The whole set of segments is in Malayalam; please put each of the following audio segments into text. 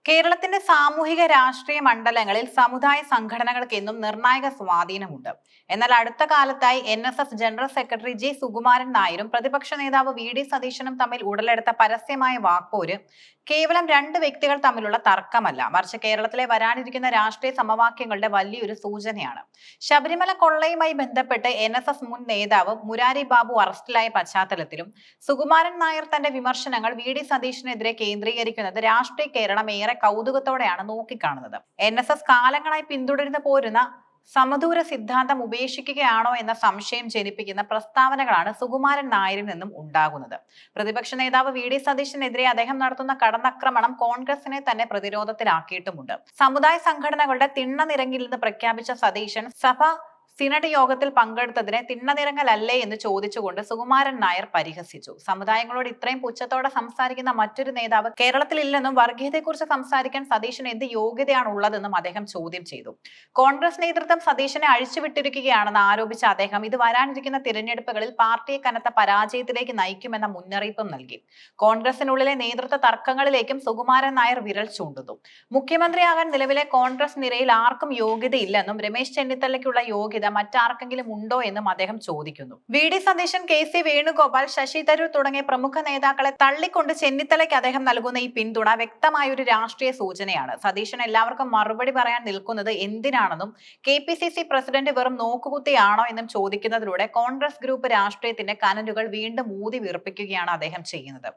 കേരളത്തിന്റെ സാമൂഹിക രാഷ്ട്രീയ മണ്ഡലങ്ങളിൽ സമുദായ സംഘടനകൾക്ക് എന്നും നിർണായക സ്വാധീനമുണ്ട്. എന്നാൽ അടുത്ത കാലത്തായി NSS general secretary G Sukumaran നായരും പ്രതിപക്ഷ നേതാവ് VD സതീശനും തമ്മിൽ ഉടലെടുത്ത പരസ്യമായ വാക്പോര് കേവലം രണ്ട് വ്യക്തികൾ തമ്മിലുള്ള തർക്കമല്ല, മറിച്ച് കേരളത്തിലെ വരാനിരിക്കുന്ന രാഷ്ട്രീയ സമവാക്യങ്ങളുടെ വലിയൊരു സൂചനയാണ്. ശബരിമല കൊള്ളയുമായി ബന്ധപ്പെട്ട് NSS മുൻ നേതാവ് മുരാരി ബാബു അറസ്റ്റിലായ പശ്ചാത്തലത്തിലും സുകുമാരൻ നായർ തന്റെ വിമർശനങ്ങൾ VD സതീശനെതിരെ കേന്ദ്രീകരിക്കുന്നത് രാഷ്ട്രീയ കേരളം ഏറെ കൗതുകത്തോടെയാണ് നോക്കിക്കാണുന്നത്. NSS കാലങ്ങളായി പിന്തുടരുന്നു പോരുന്ന സമദൂര സിദ്ധാന്തം ഉപേക്ഷിക്കുകയാണോ എന്ന സംശയം ജനിപ്പിക്കുന്ന പ്രസ്താവനകളാണ് സുകുമാരൻ നായരിൽ നിന്നും ഉണ്ടാകുന്നത്. പ്രതിപക്ഷ നേതാവ് VD സതീശനെതിരെ അദ്ദേഹം നടത്തുന്ന കടന്നാക്രമണം കോൺഗ്രസിനെ തന്നെ പ്രതിരോധത്തിലാക്കിയിട്ടുമുണ്ട്. സമുദായ സംഘടനകളുടെ തിണ്ണനിരങ്ങില്ലെന്ന് പ്രഖ്യാപിച്ച സതീശൻ സഭ സിനഡ് യോഗത്തിൽ പങ്കെടുത്തതിനെ തിണ്ണനിരങ്ങലല്ലേ എന്ന് ചോദിച്ചുകൊണ്ട് സുകുമാരൻ നായർ പരിഹസിച്ചു. സമുദായങ്ങളോട് ഇത്രയും പുച്ഛത്തോടെ സംസാരിക്കുന്ന മറ്റൊരു നേതാവ് കേരളത്തിൽ ഇല്ലെന്നും വർഗീയതയെക്കുറിച്ച് സംസാരിക്കാൻ സതീശന് എന്ത് യോഗ്യതയാണ് ഉള്ളതെന്നും അദ്ദേഹം ചോദ്യം ചെയ്തു. കോൺഗ്രസ് നേതൃത്വം സതീശനെ അഴിച്ചുവിട്ടിരിക്കുകയാണെന്ന് ആരോപിച്ച അദ്ദേഹം ഇത് വരാനിരിക്കുന്ന തിരഞ്ഞെടുപ്പുകളിൽ പാർട്ടിയെ കനത്ത പരാജയത്തിലേക്ക് നയിക്കുമെന്ന മുന്നറിയിപ്പും നൽകി. കോൺഗ്രസിനുള്ളിലെ നേതൃത്വ തർക്കങ്ങളിലേക്കും സുകുമാരൻ നായർ വിരൽ ചൂണ്ടുന്നു. മുഖ്യമന്ത്രിയാകാൻ നിലവിലെ കോൺഗ്രസ് നിരയിൽ ആർക്കും യോഗ്യതയില്ലെന്നും രമേശ് ചെന്നിത്തലയ്ക്കുള്ള യോഗ്യത മറ്റാർക്കെങ്കിലും ഉണ്ടോ എന്നും അദ്ദേഹം ചോദിക്കുന്നു. VD സതീശൻ, KC വേണുഗോപാൽ, ശശി തരൂർ തുടങ്ങിയ പ്രമുഖ നേതാക്കളെ തള്ളിക്കൊണ്ട് ചെന്നിത്തലയ്ക്ക് അദ്ദേഹം നൽകുന്ന ഈ പിന്തുണ വ്യക്തമായൊരു രാഷ്ട്രീയ സൂചനയാണ്. സതീശൻ എല്ലാവർക്കും മറുപടി പറയാൻ നിൽക്കുന്നത് എന്തിനാണെന്നും KPCC പ്രസിഡന്റ് വെറും നോക്കുകുത്തിയാണോ എന്നും ചോദിക്കുന്നതിലൂടെ കോൺഗ്രസ് ഗ്രൂപ്പ് രാഷ്ട്രീയത്തിന്റെ കനലുകൾ വീണ്ടും ഊതി വീർപ്പിക്കുകയാണ് അദ്ദേഹം ചെയ്യുന്നത്.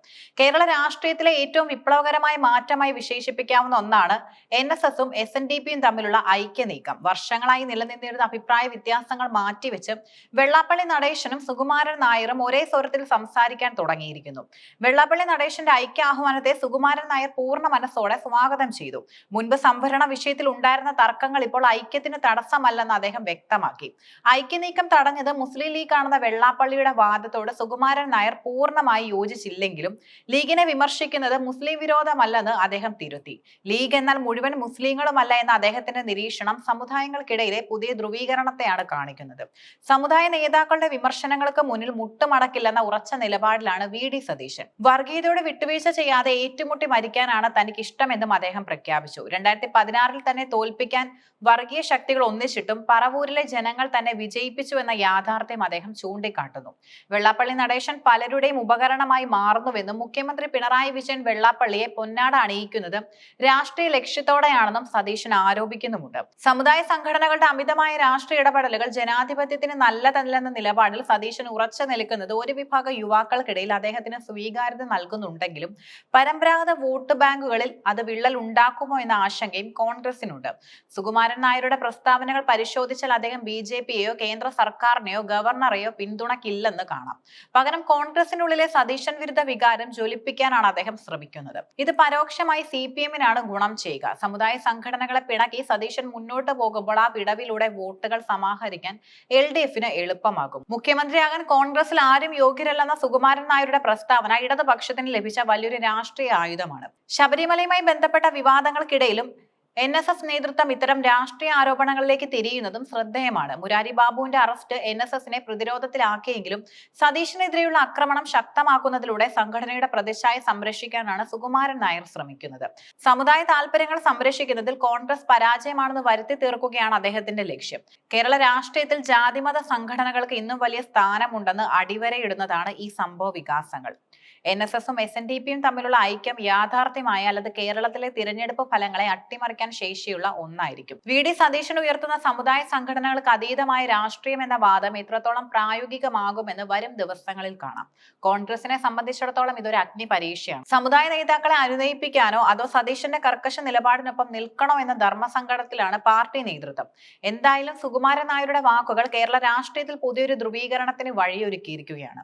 കേരള രാഷ്ട്രീയത്തിലെ ഏറ്റവും വിപ്ലവകരമായ മാറ്റമായി വിശേഷിപ്പിക്കാവുന്ന ഒന്നാണ് NSSഉം SNDPയും തമ്മിലുള്ള ഐക്യനീക്കം. വർഷങ്ങളായി നിലനിന്നിരുന്ന അഭിപ്രായ വ്യത്യാസങ്ങൾ മാറ്റിവെച്ച് വെള്ളാപ്പള്ളി നടേശനും സുകുമാരൻ നായരും ഒരേ സ്വരത്തിൽ സംസാരിക്കാൻ തുടങ്ങിയിരിക്കുന്നു. വെള്ളാപ്പള്ളി നടേശന്റെ ഐക്യാഹ്വാനത്തെ സുകുമാരൻ നായർ പൂർണ്ണ മനസ്സോടെ സ്വാഗതം ചെയ്തു. മുൻപ് സംവരണ വിഷയത്തിൽ ഉണ്ടായിരുന്ന തർക്കങ്ങൾ ഇപ്പോൾ ഐക്യത്തിന് തടസ്സമല്ലെന്ന് അദ്ദേഹം വ്യക്തമാക്കി. ഐക്യനീക്കം തടഞ്ഞത് മുസ്ലിം ലീഗ് ആണെന്ന വെള്ളാപ്പള്ളിയുടെ വാദത്തോട് സുകുമാരൻ നായർ പൂർണ്ണമായി യോജിച്ചില്ലെങ്കിലും ലീഗിനെ വിമർശിക്കുന്നത് മുസ്ലിം വിരോധമല്ലെന്ന് അദ്ദേഹം തിരുത്തി. ലീഗ് എന്നാൽ മുഴുവൻ മുസ്ലിങ്ങളുമല്ല എന്ന അദ്ദേഹത്തിന്റെ നിരീക്ഷണം സമുദായങ്ങൾക്കിടയിലെ പുതിയ ധ്രുവീകരണത്തെയാണ് കാണിക്കുന്നത്. സമുദായ നേതാക്കളുടെ വിമർശനങ്ങൾക്ക് മുന്നിൽ മുട്ടുമടക്കില്ലെന്ന ഉറച്ച നിലപാടിലാണ് VD സതീശൻ. വർഗീയതയോട് വിട്ടുവീഴ്ച ചെയ്യാതെ ഏറ്റുമുട്ടി മരിക്കാനാണ് തനിക്ക് ഇഷ്ടമെന്നും അദ്ദേഹം പ്രഖ്യാപിച്ചു. 2016 തന്നെ തോൽപ്പിക്കാൻ വർഗീയ ശക്തികൾ ഒന്നിച്ചിട്ടും പറവൂരിലെ ജനങ്ങൾ തന്നെ വിജയിപ്പിച്ചു എന്ന യാഥാർത്ഥ്യം അദ്ദേഹം ചൂണ്ടിക്കാട്ടുന്നു. വെള്ളാപ്പള്ളി നടേശൻ പലരുടെയും ഉപകരണമായി മാറുന്നുവെന്നും മുഖ്യമന്ത്രി പിണറായി വിജയൻ വെള്ളാപ്പള്ളിയെ പൊന്നാട അണിയിക്കുന്നത് രാഷ്ട്രീയ ലക്ഷ്യത്തോടെയാണെന്നും സതീശൻ ആരോപിക്കുന്നുമുണ്ട്. സമുദായ സംഘടനകളുടെ അമിതമായ രാഷ്ട്രീയ ഇടപെടലുകൾ ജനാധിപത്യത്തിന് നല്ലതല്ലെന്ന നിലപാടിൽ സതീശൻ ഉറച്ചു നിൽക്കുന്നത് ഒരു വിഭാഗം യുവാക്കൾക്കിടയിൽ അദ്ദേഹത്തിന് സ്വീകാര്യത നൽകുന്നുണ്ടെങ്കിലും പരമ്പരാഗത വോട്ട് ബാങ്കുകളിൽ അത് വിള്ളൽ ഉണ്ടാക്കുമോ എന്ന ആശങ്കയും കോൺഗ്രസിനുണ്ട്. സുകുമാരൻ നായരുടെ പ്രസ്താവനകൾ പരിശോധിച്ചാൽ അദ്ദേഹം BJPയെയോ കേന്ദ്ര സർക്കാരിനെയോ ഗവർണറെയോ പിന്തുണയ്ക്കില്ലെന്ന് കാണാം. പകരം കോൺഗ്രസിനുള്ളിലെ സതീശൻ വിരുദ്ധ വികാരം ജ്വലിപ്പിക്കാനാണ് അദ്ദേഹം ശ്രമിക്കുന്നത്. ഇത് പരോക്ഷമായി CPMനാണ് ഗുണം ചെയ്യുക. സമുദായ സംഘടനകളെ പിണക്കി സതീശൻ മുന്നോട്ട് പോകുമ്പോൾ ആ വിടവിലൂടെ വോട്ടുകൾ സമാഹരിക്കാൻ LDFന് എളുപ്പമാകും. മുഖ്യമന്ത്രിയാകാൻ കോൺഗ്രസിൽ ആരും യോഗ്യരല്ലെന്ന സുകുമാരൻ നായരുടെ പ്രസ്താവന ഇടതുപക്ഷത്തിന് ലഭിച്ച വലിയൊരു രാഷ്ട്രീയ ആയുധമാണ്. ശബരിമലയുമായി ബന്ധപ്പെട്ട വിവാദങ്ങൾക്കിടയിലും NSS നേതൃത്വം ഇത്തരം രാഷ്ട്രീയ ആരോപണങ്ങളിലേക്ക് തിരിയുന്നതും ശ്രദ്ധേയമാണ്. മുരാരി ബാബുവിന്റെ അറസ്റ്റ് NSSനെ പ്രതിരോധത്തിലാക്കിയെങ്കിലും സതീശനെതിരെയുള്ള ആക്രമണം ശക്തമാക്കുന്നതിലൂടെ സംഘടനയുടെ പ്രതിച്ഛായ സംരക്ഷിക്കാനാണ് സുകുമാരൻ നായർ ശ്രമിക്കുന്നത്. സമുദായ താല്പര്യങ്ങൾ സംരക്ഷിക്കുന്നതിൽ കോൺഗ്രസ് പരാജയമാണെന്ന് വരുത്തി തീർക്കുകയാണ് അദ്ദേഹത്തിന്റെ ലക്ഷ്യം. കേരള രാഷ്ട്രീയത്തിൽ ജാതിമത സംഘടനകൾക്ക് ഇന്നും വലിയ സ്ഥാനമുണ്ടെന്ന് അടിവരയിടുന്നതാണ് ഈ സംഭവ വികാസങ്ങൾ. NSSഉം SNDPയും തമ്മിലുള്ള ഐക്യം യാഥാർത്ഥ്യമായാൽ അത് കേരളത്തിലെ തിരഞ്ഞെടുപ്പ് ഫലങ്ങളെ അട്ടിമറിക്കാൻ ശേഷിയുള്ള ഒന്നായിരിക്കും. VD സതീശൻ ഉയർത്തുന്ന സമുദായ സംഘടനകൾക്ക് അതീതമായ രാഷ്ട്രീയം എന്ന വാദം എത്രത്തോളം പ്രായോഗികമാകുമെന്ന് വരും ദിവസങ്ങളിൽ കാണാം. കോൺഗ്രസിനെ സംബന്ധിച്ചിടത്തോളം ഇതൊരു അഗ്നി പരീക്ഷയാണ്. സമുദായ നേതാക്കളെ അനുനയിപ്പിക്കാനോ അതോ സതീശന്റെ കർക്കശ നിലപാടിനൊപ്പം നിൽക്കണോ എന്ന ധർമ്മസങ്കടത്തിലാണ് പാർട്ടി നേതൃത്വം. എന്തായാലും സുകുമാരൻ നായരുടെ വാക്കുകൾ കേരള രാഷ്ട്രീയത്തിൽ പുതിയൊരു ധ്രുവീകരണത്തിന് വഴിയൊരുക്കിയിരിക്കുകയാണ്.